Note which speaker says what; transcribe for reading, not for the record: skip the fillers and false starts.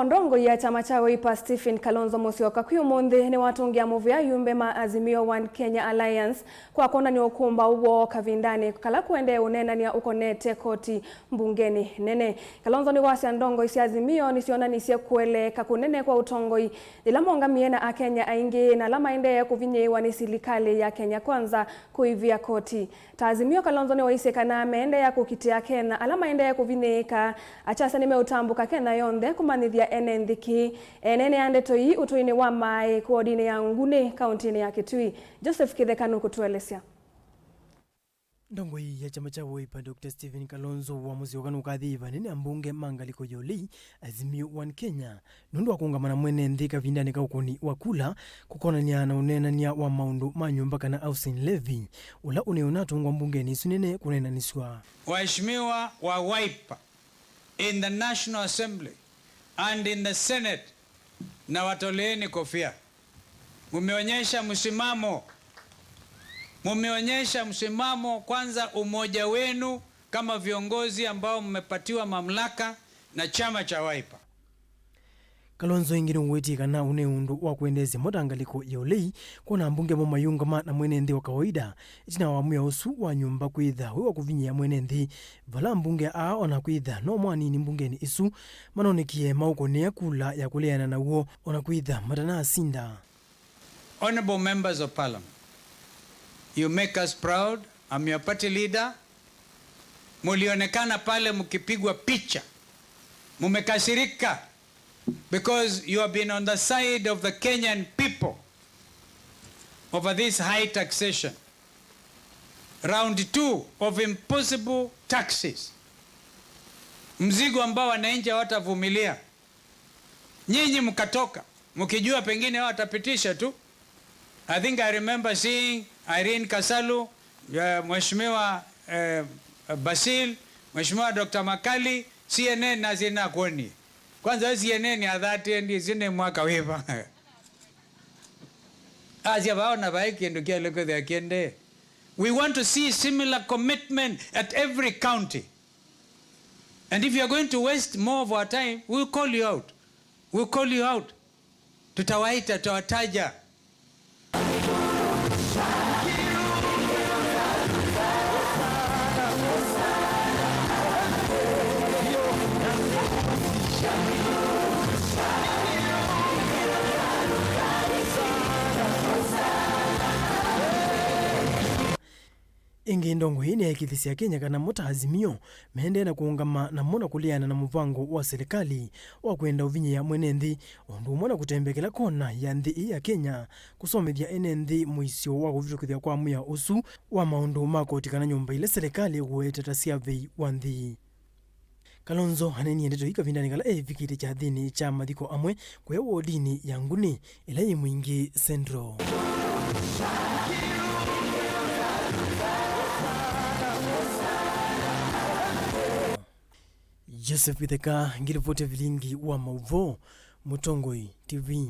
Speaker 1: Ndongoi ya kyama cha Wiper Stephen Kalonzo Musyoka kwi umunthi niwatungia muvea Ayumbe ma Azimio One Kenya Alliance kwa kwonania ukumbau wo kavindani kala kwende uneenania ukonetye koti mbungeni nene. Kalonzo niwasya Ndongoi cia Azimio nisyonanisye kueleeka kunene kwa utongoi yila mongamie na akenya aingi na lama ende kuvinyiwa ni serikali ya Kenya Kwanza kuivia koti. Ta Azimio Kalonzo ni waiseka na ameende ya kukitia Kenya alama ende kuvinyika achasa nimeutambuka Kenya yonde kumanithia enendiki nene andetoi utuini wa mai kuodine ya ngune kauntini ya Kitui. Joseph Kithekanu kutuelesya.
Speaker 2: Ndongoi ya kyama cha Wiper Dr. Stephen Kalonzo Musyoka Kukathiia nene ambunge mangaliko yoli Azimio One Kenya nundu wa kuungamana mwene nthi kavindani kaukoni wa kula kukonania na uneenania wa maundu ma Nyumba kana housing levy ula uneonatungwa mbungeni sunene kunenaniswa.
Speaker 3: Waheshimiwa wa Wiper in the National Assembly and in the Senate na watoleeni kofia. Mumeonyesha msimamo kwanza, umoja wenu kama viongozi ambao mmepatiwa mamlaka na chama cha Wiper.
Speaker 2: Kalonzo ingine uwetika na uneundu wa kuendezya motangaliko yolei kuna mbunge mo mayungama na mwene nthi wa kawaida itina wamuya usu wa Nyumba kwitha wa kuvinyia mwene nthi vala mbunge ona kwitha no mwanini mbungeni isu manonekie maukonea kula ya Kuleana na uo ona kwitha matana asinda.
Speaker 3: Honorable members of parliament, you make us proud. I'm your party leader. Mulionekana pale mkipigwa picha, mumekasirika because you have been on the side of the Kenyan people over this high taxation. Round 2 of impossible taxes. Mzigo ambao wananchi hawatavumilia. Nyinyi mkatoka mkijua pengine watapitisha tu. I think I remember seeing Irene Kasalu, Mheshimiwa Basil, Mheshimiwa Dr. Makali, CNN na zina kwoni. Kwanza CNN ya dhati ndi zine mwaka wipa. Azia baona baiki ndukia loko ya kende. We want to see similar commitment at every county. And if you are going to waste more of our time, we'll call you out. We'll call you out. Tutawaita, tutawataja.
Speaker 2: Ingi Ndongoi ni ekithisia Kenya kana mota Azimio mende na kuungama na mona Kuleana na muvango wa serikali wa kwenda uvinyi ya mwene nthi undu mona kutembekela kona ya nthi ya Kenya kusomethia ene nthi muisyo wa kuvitukithia kwa muya usu wa maundu ma koti kana nyumba ile serikali kueteta survey wa nthi. Kalonzo haneni endeto kavindani kala vikite cha thini cha mathiko amwe kwa wodini ya nguni ila yi mwingi Central. Joseph Kithekanu ngiripotia vilingi wa mauvo Utongoi TV.